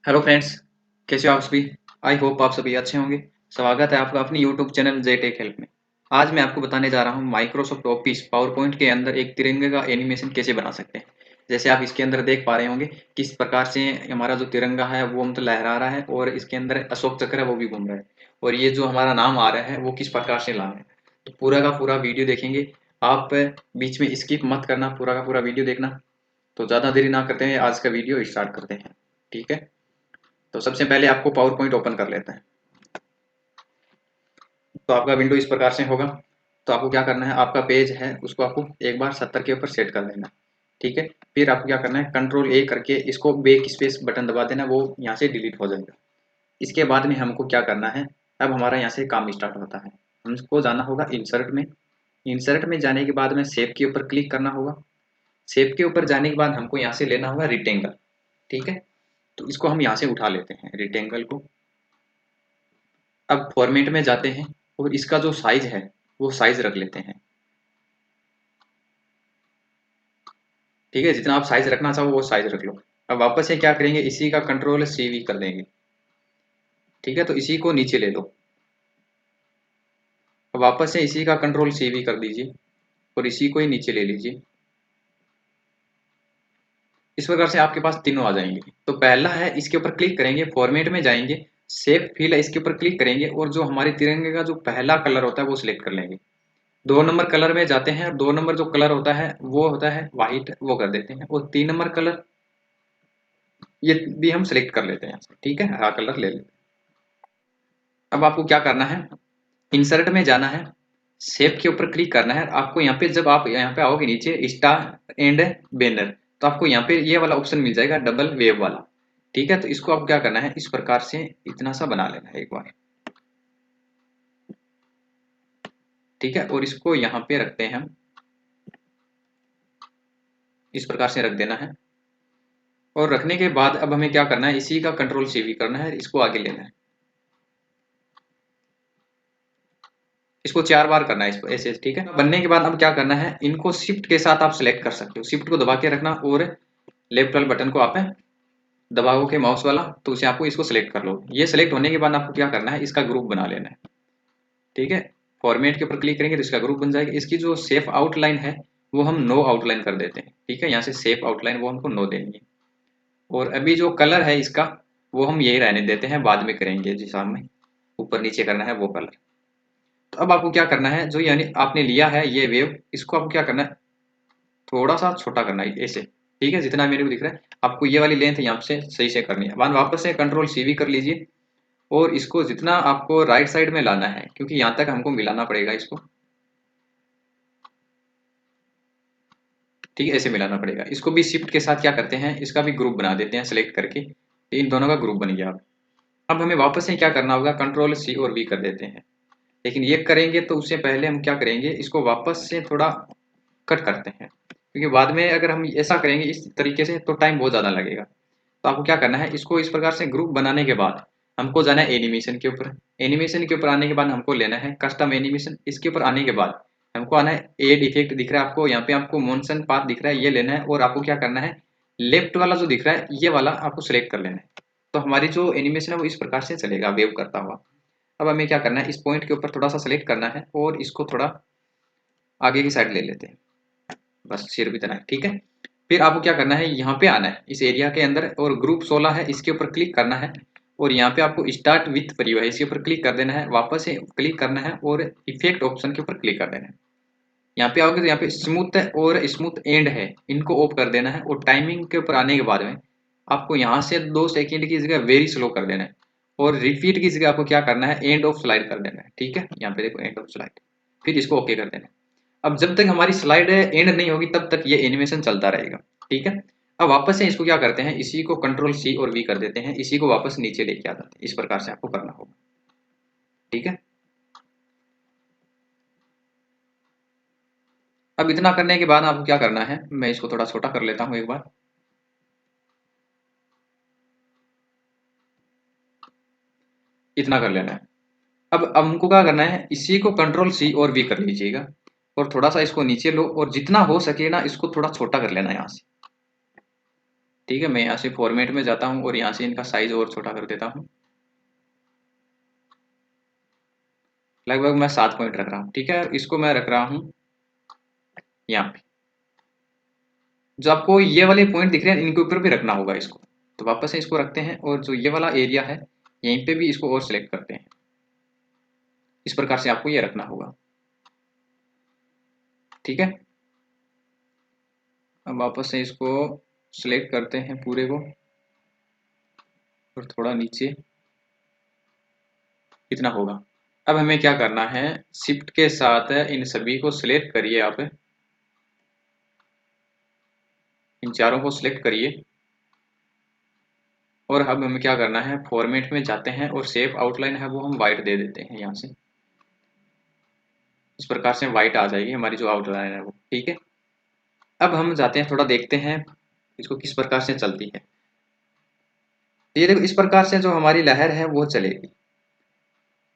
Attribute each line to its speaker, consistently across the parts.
Speaker 1: Hello friends, कैसे हो आप सभी। आई होप आप सभी अच्छे होंगे। स्वागत है आपका अपनी यूट्यूब चैनल जे टेक हेल्प में। आज मैं आपको बताने जा रहा हूँ माइक्रोसॉफ्ट ऑफिस पावर पॉइंट के अंदर एक तिरंगे का एनिमेशन कैसे बना सकते हैं। जैसे आप इसके अंदर देख पा रहे होंगे किस प्रकार से हमारा जो तिरंगा है वो मतलब लहरा रहा है और इसके अंदर अशोक चक्र है वो भी घूम रहा है। और ये जो हमारा नाम आ रहा है वो किस प्रकार से लाना है, तो पूरा का पूरा वीडियो देखेंगे आप। बीच में स्किप मत करना, पूरा का पूरा वीडियो देखना। तो ज़्यादा देरी ना करते हैं, आज का वीडियो स्टार्ट करते हैं। ठीक है, तो सबसे पहले आपको पावर पॉइंट ओपन कर लेते हैं। तो आपका विंडो इस प्रकार से होगा। तो आपको क्या करना है, आपका पेज है उसको आपको एक बार 70 के ऊपर सेट कर देना। ठीक है, फिर आपको क्या करना है, कंट्रोल ए करके इसको बैक स्पेस बटन दबा देना, वो यहाँ से डिलीट हो जाएगा। इसके बाद में हमको क्या करना है, अब हमारा यहाँ से काम स्टार्ट होता है। हमको जाना होगा इंसर्ट में। इंसर्ट में जाने के बाद में शेप के ऊपर क्लिक करना होगा। शेप के ऊपर जाने के बाद हमको यहाँ से लेना होगा रिक्टेंगल। ठीक है, तो इसको हम यहाँ से उठा लेते हैं रिक्टेंगल को। अब फॉर्मेट में जाते हैं और इसका जो साइज है वो साइज रख लेते हैं। ठीक है, जितना आप साइज रखना चाहो वो साइज रख लो। अब वापस से क्या करेंगे, इसी का कंट्रोल CV कर देंगे। ठीक है, तो इसी को नीचे ले लो। अब वापस से इसी का कंट्रोल CV कर दीजिए और इसी को ही नीचे ले लीजिए। इस प्रकार से आपके पास तीनों आ जाएंगे। तो पहला है, इसके ऊपर क्लिक करेंगे, फॉर्मेट में जाएंगे, शेप फिल है इसके ऊपर क्लिक करेंगे और जो हमारे तिरंगे का जो पहला कलर होता है वो सिलेक्ट कर लेंगे। 2 नंबर कलर में जाते हैं, 2 नंबर जो कलर होता है वो होता है व्हाइट, वो कर देते हैं। और 3 नंबर कलर ये भी हम सिलेक्ट कर लेते हैं यहाँ से। ठीक है, हरा कलर ले लेते हैं। अब आपको क्या करना है, इंसर्ट में जाना है, शेप के ऊपर क्लिक करना है। आपको यहाँ पे जब आप यहाँ पे आओगे नीचे स्टार एंड बैनर, तो आपको यहाँ पे ये वाला ऑप्शन मिल जाएगा, डबल वेव वाला। ठीक है, तो इसको आप क्या करना है, इस प्रकार से इतना सा बना लेना है एक बार। ठीक है, और इसको यहाँ पे रखते हैं हम, इस प्रकार से रख देना है। और रखने के बाद अब हमें क्या करना है, इसी का कंट्रोल CV करना है, इसको आगे लेना है। इसको 4 बार करना है, इसको ऐसे। ठीक है, बनने के बाद अब क्या करना है, इनको शिफ्ट के साथ आप सिलेक्ट कर सकते हो। शिफ्ट को दबा के रखना और लेफ्ट वाले बटन को आप दबाओगे माउस वाला, तो उसे आपको इसको सिलेक्ट कर लो। ये सिलेक्ट होने के बाद आपको क्या करना है, इसका ग्रुप बना लेना है। ठीक है, फॉर्मेट के ऊपर क्लिक करेंगे तो इसका ग्रुप बन जाएगा। इसकी जो सेफ आउटलाइन है वो हम नो आउटलाइन कर देते हैं। ठीक है, यहाँ से सेफ आउटलाइन वो हमको नो देनी है। और अभी जो कलर है इसका वो हम यही रहने देते हैं, बाद में करेंगे जिस हमें ऊपर नीचे करना है वो कलर। तो अब आपको क्या करना है, जो यानी आपने लिया है ये वेव, इसको आपको क्या करना है, थोड़ा सा छोटा करना है ऐसे। ठीक है, जितना मेरे को दिख रहा है आपको ये वाली लेंथ यहाँ से सही से करनी है। वन वापस से कंट्रोल CV कर लीजिए और इसको जितना आपको राइट साइड में लाना है, क्योंकि यहाँ तक हमको मिलाना पड़ेगा इसको। ठीक है, ऐसे मिलाना पड़ेगा। इसको भी शिफ्ट के साथ क्या करते हैं, इसका भी ग्रुप बना देते हैं सेलेक्ट करके। इन दोनों का ग्रुप बन गया। अब हमें वापस से क्या करना होगा, कंट्रोल C और V कर देते हैं। लेकिन ये करेंगे तो उससे पहले हम क्या करेंगे, इसको वापस से थोड़ा कट करते हैं, क्योंकि बाद में अगर हम ऐसा करेंगे इस तरीके से तो टाइम बहुत ज़्यादा लगेगा। तो आपको क्या करना है, इसको इस प्रकार से ग्रुप बनाने के बाद हमको जाना है एनिमेशन के ऊपर। एनिमेशन के ऊपर आने के बाद हमको लेना है कस्टम एनिमेशन। इसके ऊपर आने के बाद हमको आना है एड इफेक्ट, दिख रहा है आपको यहाँ पे, आपको मोशन पाथ दिख रहा है, ये लेना है। और आपको क्या करना है, लेफ्ट वाला जो दिख रहा है ये वाला आपको सिलेक्ट कर लेना है। तो हमारी जो एनिमेशन है वो इस प्रकार से चलेगा वेव करता हुआ। अब हमें क्या करना है, इस पॉइंट के ऊपर थोड़ा सा सिलेक्ट करना है और इसको थोड़ा आगे की साइड ले लेते हैं, बस सिर्फ इतना है। ठीक है, फिर आपको क्या करना है, यहाँ पे आना है इस एरिया के अंदर और ग्रुप 16 है इसके ऊपर क्लिक करना है। और यहाँ पे आपको स्टार्ट विथ प्रीव्यू है, इसके ऊपर क्लिक कर देना है, वापस से क्लिक करना है और इफेक्ट ऑप्शन के ऊपर क्लिक कर देना है। यहाँ पे आओगे तो यहाँ पे स्मूथ और स्मूथ एंड है, इनको ऑफ कर देना है। और टाइमिंग के ऊपर आने के बाद में आपको यहाँ से 2 सेकेंड की जगह वेरी स्लो कर देना है। और रिपीट की जगह आपको क्या करना है, एंड ऑफ स्लाइड कर देना है। ठीक है, यहाँ पे देखो एंड ऑफ स्लाइड, फिर इसको ओके कर देना है। अब जब तक हमारी स्लाइड एंड नहीं होगी तब तक ये एनिमेशन चलता रहेगा। ठीक है, अब वापस से इसको क्या करते हैं, इसी को कंट्रोल C और V कर देते हैं, इसी को वापस नीचे लेके आ जाते हैं। इस प्रकार से आपको करना होगा। ठीक है, अब इतना करने के बाद आपको क्या करना है, मैं इसको थोड़ा छोटा कर लेता हूँ एक बार। इतना कर लेना है। अब हमको क्या करना है, इसी को कंट्रोल C और V कर लीजिएगा और थोड़ा सा इसको नीचे लो और जितना हो सके ना इसको थोड़ा छोटा कर लेना है यहाँ से। ठीक है, मैं यहाँ से फॉर्मेट में जाता हूँ और यहाँ से इनका साइज और छोटा कर देता हूँ। लगभग मैं 7 पॉइंट रख रहा हूँ। ठीक है, इसको मैं रख रहा हूँ यहाँ पे। जो आपको ये वाले पॉइंट दिख रहे हैं इनके ऊपर भी रखना होगा इसको। तो वापस से इसको रखते हैं और जो ये वाला एरिया है यहीं पे भी इसको और सिलेक्ट करते हैं। इस प्रकार से आपको ये रखना होगा। ठीक है, अब वापस से इसको सिलेक्ट करते हैं पूरे को और थोड़ा नीचे इतना होगा। अब हमें क्या करना है, शिफ्ट के साथ इन सभी को सिलेक्ट करिए, आप इन चारों को सिलेक्ट करिए और अब हमें क्या करना है, फॉर्मेट में जाते हैं और शेप आउटलाइन है वो हम वाइट दे देते हैं यहाँ से। इस प्रकार से वाइट आ जाएगी हमारी जो आउटलाइन है वो। ठीक है, अब हम जाते हैं थोड़ा देखते हैं इसको किस प्रकार से चलती है। ये देखो इस प्रकार से जो हमारी लहर है वो चलेगी।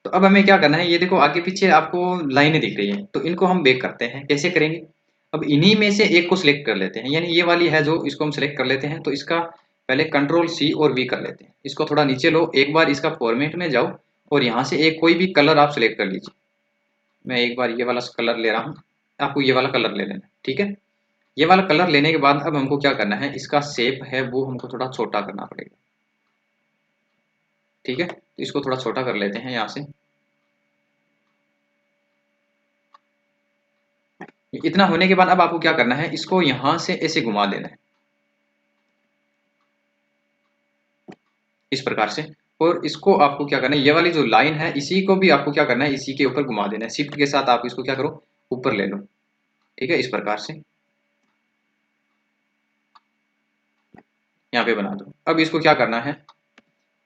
Speaker 1: तो अब हमें क्या करना है, ये देखो आगे पीछे आपको लाइनें दिख रही हैं, तो इनको हम बेक करते हैं। कैसे करेंगे, अब इन्हीं में से एक को सिलेक्ट कर लेते हैं, यानी ये वाली है जो, इसको हम सिलेक्ट कर लेते हैं। तो इसका पहले कंट्रोल सी और वी कर लेते हैं। इसको थोड़ा नीचे लो, एक बार इसका फॉर्मेट में जाओ और यहाँ से एक कोई भी कलर आप सिलेक्ट कर लीजिए। मैं एक बार ये वाला कलर ले रहा हूँ, आपको ये वाला कलर ले लेना। ठीक है, ये वाला कलर लेने के बाद अब हमको क्या करना है, इसका शेप है वो हमको थोड़ा छोटा करना पड़ेगा। ठीक है, तो इसको थोड़ा छोटा कर लेते हैं यहाँ से। इतना होने के बाद अब आपको क्या करना है, इसको यहां से ऐसे घुमा देना है इस प्रकार से। और इसको आपको क्या करना है, ये वाली जो लाइन है इसी को भी आपको क्या करना है, इसी के ऊपर घुमा देना है। शिफ्ट के साथ आप इसको क्या करो, ऊपर ले लो। ठीक है, इस प्रकार से यहाँ पे बना दो। अब इसको क्या करना है,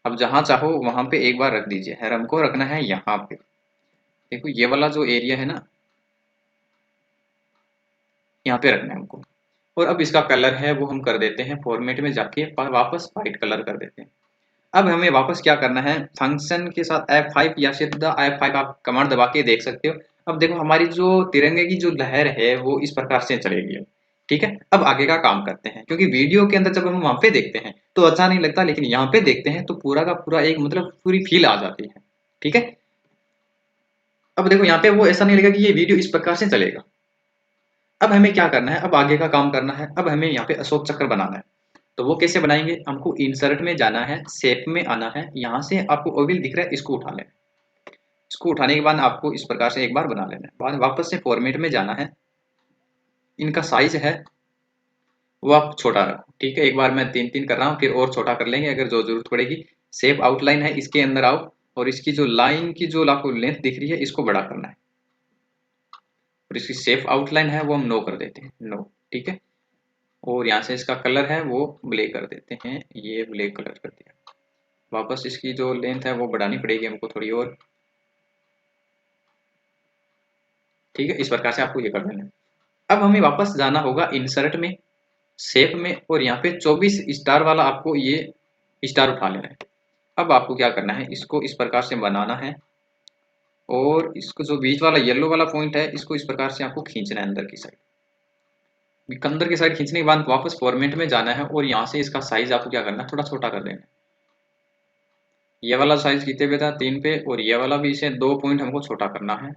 Speaker 1: अब जहां चाहो वहां पे एक बार रख दीजिए। है हमको रखना है यहाँ पे। देखो ये वाला जो एरिया है ना, यहाँ पे रखना है हमको। और अब इसका कलर है वो हम कर देते हैं फॉर्मेट में जाके वापस व्हाइट कलर कर देते हैं। अब हमें वापस क्या करना है, फंक्शन के साथ F5 या सीधा F5 आप कमांड दबा के देख सकते हो। अब देखो हमारी जो तिरंगे की जो लहर है वो इस प्रकार से चलेगी। ठीक है, अब आगे का काम करते हैं, क्योंकि वीडियो के अंदर जब हम वहां पे देखते हैं तो अच्छा नहीं लगता, लेकिन यहाँ पे देखते हैं तो पूरा का पूरा एक मतलब पूरी फील आ जाती है। ठीक है, अब देखो यहाँ पे वो ऐसा नहीं लगेगा कि ये वीडियो इस प्रकार से चलेगा। अब हमें क्या करना है, अब आगे का काम करना है। अब हमें यहाँ पे अशोक चक्र बनाना है। तो वो कैसे बनाएंगे, हमको इंसर्ट में जाना है, शेप में आना है, यहाँ से आपको ओवल दिख रहा है इसको उठा लेना। इसको उठाने के बाद आपको इस प्रकार से एक बार बना लेना है। बाद वापस से फॉर्मेट में जाना है, इनका साइज है वो आप छोटा रखो। ठीक है, एक बार मैं 3-3 कर रहा हूँ, फिर और छोटा कर लेंगे अगर जो जरूरत पड़ेगी। शेप आउटलाइन है इसके अंदर आओ और इसकी जो लाइन की जो आपको लेंथ दिख रही है इसको बड़ा करना है और इसकी शेप आउटलाइन है वो हम नो कर देते हैं, नो। ठीक है, और यहाँ से इसका कलर है वो ब्लैक कर देते हैं, ये ब्लैक कलर कर दिया। वापस इसकी जो लेंथ है वो बढ़ानी पड़ेगी हमको थोड़ी और। ठीक है, इस प्रकार से आपको ये कर देना है। अब हमें वापस जाना होगा इंसर्ट में, शेप में, और यहाँ पे 24 स्टार वाला आपको ये स्टार उठा लेना है। अब आपको क्या करना है, इसको इस प्रकार से बनाना है और इसको जो बीच वाला येलो वाला पॉइंट है इसको इस प्रकार से आपको खींचना है अंदर की साइड। अंदर की साइड खींचने के बाद वापस फॉर्मेट में जाना है और यहाँ से इसका साइज आपको क्या करना है, थोड़ा छोटा कर देना है। ये वाला साइज कितने पे था, 3 पे, और ये वाला भी इसे 2 पॉइंट हमको छोटा करना है।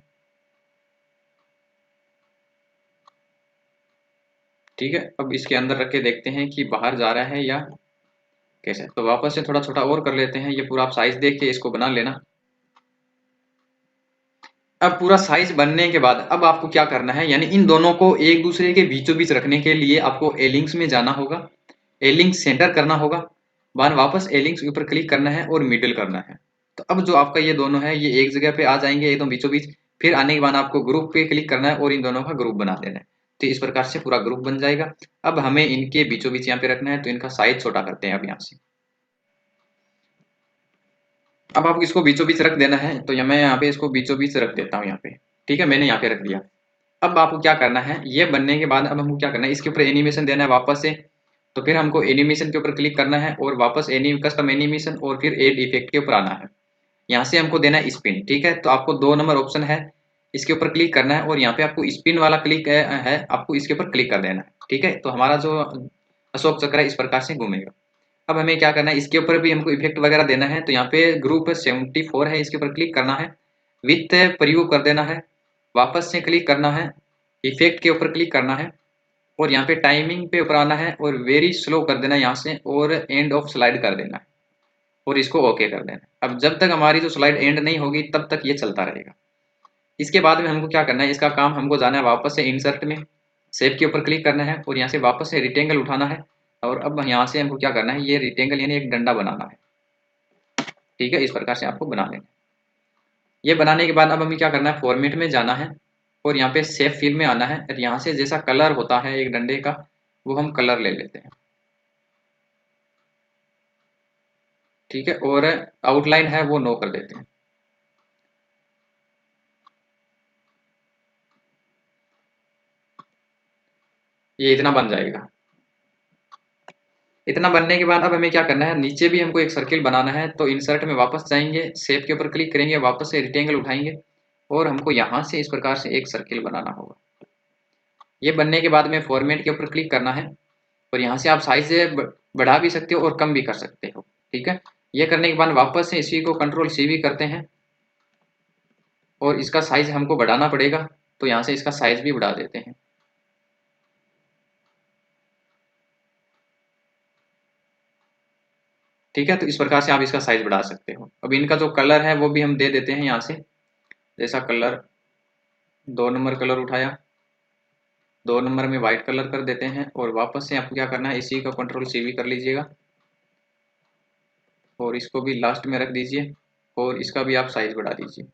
Speaker 1: ठीक है, अब इसके अंदर रख के देखते हैं कि बाहर जा रहा है या कैसे। तो वापस से थोड़ा छोटा और कर लेते हैं। ये पूरा आप साइज देख के इसको बना लेना। अब पूरा साइज बनने के बाद अब आपको क्या करना है, यानी इन दोनों को एक दूसरे के बीचों बीच रखने के लिए आपको एलिंक्स में जाना होगा, एलिंक्स सेंटर करना होगा, बाद वापस एलिंक्स के ऊपर क्लिक करना है और मिडिल करना है। तो अब जो आपका ये दोनों है ये एक जगह पे आ जाएंगे एकदम बीचों बीच। फिर आने के बाद आपको ग्रुप पे क्लिक करना है और इन दोनों का ग्रुप बना देना है। तो इस प्रकार से पूरा ग्रुप बन जाएगा। अब हमें इनके बीचों बीच यहाँ पे रखना है, तो इनका साइज छोटा करते हैं अब यहाँ से। अब आपको इसको बीचों बीच रख देना है, तो मैं यहाँ पे इसको बीचों बीच रख देता हूँ यहाँ पे। ठीक है, मैंने यहाँ पे रख दिया। अब आपको क्या करना है, ये बनने के बाद अब हमको क्या करना है, इसके ऊपर एनिमेशन देना है वापस से। तो फिर हमको एनिमेशन के ऊपर क्लिक करना है और वापस कस्टम एनिमेशन और फिर एड इफेक्ट के ऊपर आना है। यहाँ से हमको देना है स्पिन। ठीक है, तो आपको 2 नंबर ऑप्शन है, इसके ऊपर क्लिक करना है और यहाँ पे आपको स्पिन वाला क्लिक है आपको इसके ऊपर क्लिक कर देना है। ठीक है, तो हमारा जो अशोक चक्र इस प्रकार से घूमेगा। अब हमें क्या करना है, इसके ऊपर भी हमको इफेक्ट वगैरह देना है, तो यहाँ पे ग्रुप 74 है, इसके ऊपर क्लिक करना है, विथ प्रीव्यू कर देना है, वापस से क्लिक करना है, इफेक्ट के ऊपर क्लिक करना है और यहाँ पे टाइमिंग पे ऊपर आना है और वेरी स्लो कर देना है यहाँ से और एंड ऑफ स्लाइड कर देना है और इसको ओके कर देना है। अब जब तक हमारी जो स्लाइड एंड नहीं होगी तब तक ये चलता रहेगा। इसके बाद में हमको क्या करना है, इसका काम हमको जाना है वापस से इंसर्ट में, शेप के ऊपर क्लिक करना है और यहाँ से वापस से रिक्टेंगल उठाना है और अब यहाँ से हमको क्या करना है, ये रिक्टेंगल यानी एक डंडा बनाना है। ठीक है, इस प्रकार से आपको बना लेना है। ये बनाने के बाद अब हमें क्या करना है, फॉर्मेट में जाना है और यहाँ पे शेप फिल में आना है और यहाँ से जैसा कलर होता है एक डंडे का वो हम कलर ले लेते हैं। ठीक है, और आउटलाइन है वो नो कर देते हैं। ये इतना बन जाएगा। इतना बनने के बाद अब हमें क्या करना है, नीचे भी हमको एक सर्किल बनाना है, तो इंसर्ट में वापस जाएंगे, शेप के ऊपर क्लिक करेंगे, वापस से रेक्टेंगल उठाएंगे और हमको यहाँ से इस प्रकार से एक सर्किल बनाना होगा। ये बनने के बाद में फॉर्मेट के ऊपर क्लिक करना है और यहाँ से आप साइज बढ़ा भी सकते हो और कम भी कर सकते हो। ठीक है, ये करने के बाद वापस से इसी को कंट्रोल सी भी करते हैं और इसका साइज हमको बढ़ाना पड़ेगा, तो यहाँ से इसका साइज भी बढ़ा देते हैं। ठीक है, तो इस प्रकार से आप इसका साइज बढ़ा सकते हो। अब इनका जो कलर है वो भी हम दे देते हैं यहाँ से, जैसा कलर 2 नंबर कलर उठाया, 2 नंबर में व्हाइट कलर कर देते हैं और वापस से आपको क्या करना है, इसी का कंट्रोल सी भी कर लीजिएगा और इसको भी लास्ट में रख दीजिए और इसका भी आप साइज बढ़ा दीजिए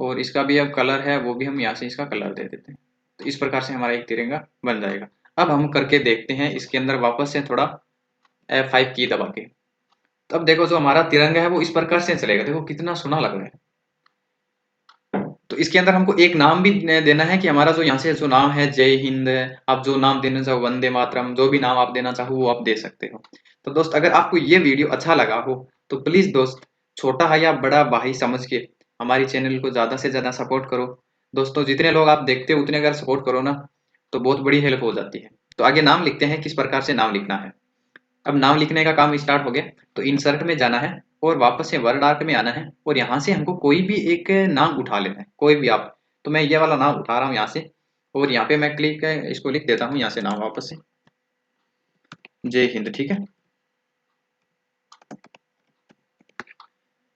Speaker 1: और इसका भी अब कलर है वो भी हम यहाँ से इसका कलर दे देते हैं। तो इस प्रकार से हमारा एक तिरंगा बन जाएगा। अब हम करके देखते हैं इसके अंदर वापस से थोड़ा F5 की दबा के। तो अब देखो जो हमारा तिरंगा है वो इस प्रकार से चलेगा, देखो कितना सोना लग रहा है। तो इसके अंदर हमको एक नाम भी देना है कि हमारा जो यहाँ से जो नाम है जय हिंद, आप जो नाम देना चाहो, वंदे मातरम, जो भी नाम आप देना चाहो वो आप दे सकते हो। तो दोस्त अगर आपको ये वीडियो अच्छा लगा हो तो प्लीज दोस्त, छोटा है या बड़ा भाई समझ के हमारी चैनल को ज्यादा से ज्यादा सपोर्ट करो। दोस्तों जितने लोग आप देखते हो उतने अगर सपोर्ट करो ना तो बहुत बड़ी हेल्प हो जाती है। तो आगे नाम लिखते हैं, किस प्रकार से नाम लिखना है। अब नाम लिखने का काम स्टार्ट हो गया, तो इंसर्ट में जाना है और वापस से वर्ड आर्क में आना है और यहाँ से हमको कोई भी एक नाम उठा लेना है, कोई भी आप। तो मैं ये वाला नाम उठा रहा हूँ यहाँ से और यहाँ पे मैं क्लिक इसको लिख देता हूँ यहाँ से नाम वापस से जय हिंद। ठीक है,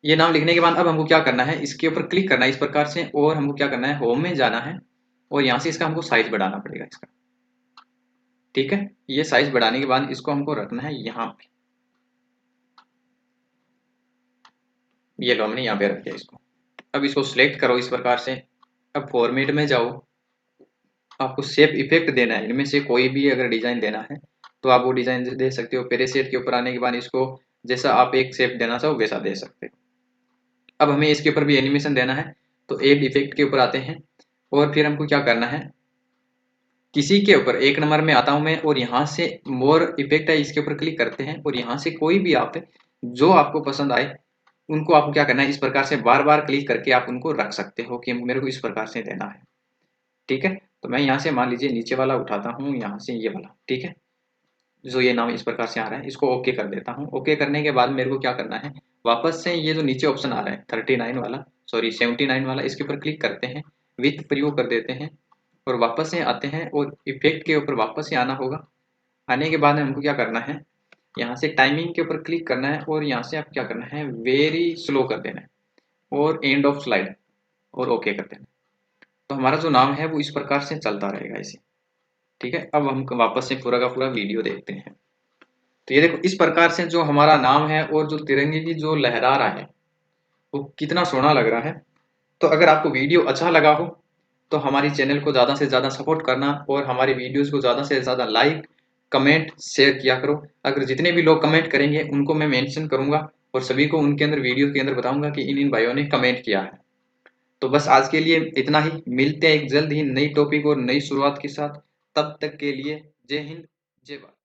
Speaker 1: ये नाम लिखने के बाद अब हमको क्या करना है, इसके ऊपर क्लिक करना है इस प्रकार से और हमको क्या करना है, होम में जाना है और यहाँ से इसका हमको साइज बढ़ाना पड़ेगा इसका। ठीक है, ये साइज बढ़ाने के बाद इसको हमको रखना है यहाँ पे, ये लो हमने यहाँ पे रख दिया इसको। अब इसको सिलेक्ट करो इस प्रकार से। अब फॉर्मेट में जाओ, आपको शेप इफेक्ट देना है, इनमें से कोई भी अगर डिजाइन देना है तो आप वो डिजाइन दे सकते हो। पेरे सेट के ऊपर आने के बाद इसको जैसा आप एक शेप देना चाहो वैसा दे सकते हो। अब हमें इसके ऊपर भी एनिमेशन देना है, तो एड इफेक्ट के ऊपर आते हैं और फिर हमको क्या करना है, किसी के ऊपर 1 नंबर में आता हूं मैं और यहाँ से मोर इफेक्ट है इसके ऊपर क्लिक करते हैं और यहाँ से कोई भी आप जो आपको पसंद आए उनको आपको क्या करना है, इस प्रकार से बार बार क्लिक करके आप उनको रख सकते हो कि मेरे को इस प्रकार से देना है। ठीक है, तो मैं यहाँ से मान लीजिए नीचे वाला उठाता हूँ, यहाँ से ये वाला। ठीक है, जो ये नाम इस प्रकार से आ रहा है इसको ओके कर देता हूँ। ओके करने के बाद मेरे को क्या करना है, वापस से ये जो नीचे ऑप्शन आ रहा है 39 वाला, सॉरी 79 वाला, इसके ऊपर क्लिक करते हैं, विथ प्रीव्यू कर देते हैं और वापस से आते हैं और इफेक्ट के ऊपर वापस से आना होगा। आने के बाद हमको क्या करना है, यहाँ से टाइमिंग के ऊपर क्लिक करना है और यहाँ से आप क्या करना है, वेरी स्लो कर देना है और एंड ऑफ स्लाइड और ओके कर देना। तो हमारा जो नाम है वो इस प्रकार से चलता रहेगा इसे। ठीक है, अब हम वापस से पूरा का पूरा वीडियो देखते हैं। तो ये देखो इस प्रकार से जो हमारा नाम है और जो तिरंगे की जो लहरा रहा है वो कितना सोना लग रहा है। तो अगर आपको वीडियो अच्छा लगा हो तो हमारी चैनल को ज़्यादा से ज़्यादा सपोर्ट करना और हमारी वीडियोस को ज़्यादा से ज़्यादा लाइक कमेंट शेयर किया करो। अगर जितने भी लोग कमेंट करेंगे उनको मैं मेंशन करूंगा और सभी को उनके अंदर वीडियो के अंदर बताऊंगा कि इन इन भाइयों ने कमेंट किया है। तो बस आज के लिए इतना ही, मिलते हैं एक जल्द ही नई टॉपिक और नई शुरुआत के साथ। तब तक के लिए जय हिंद, जय भारत।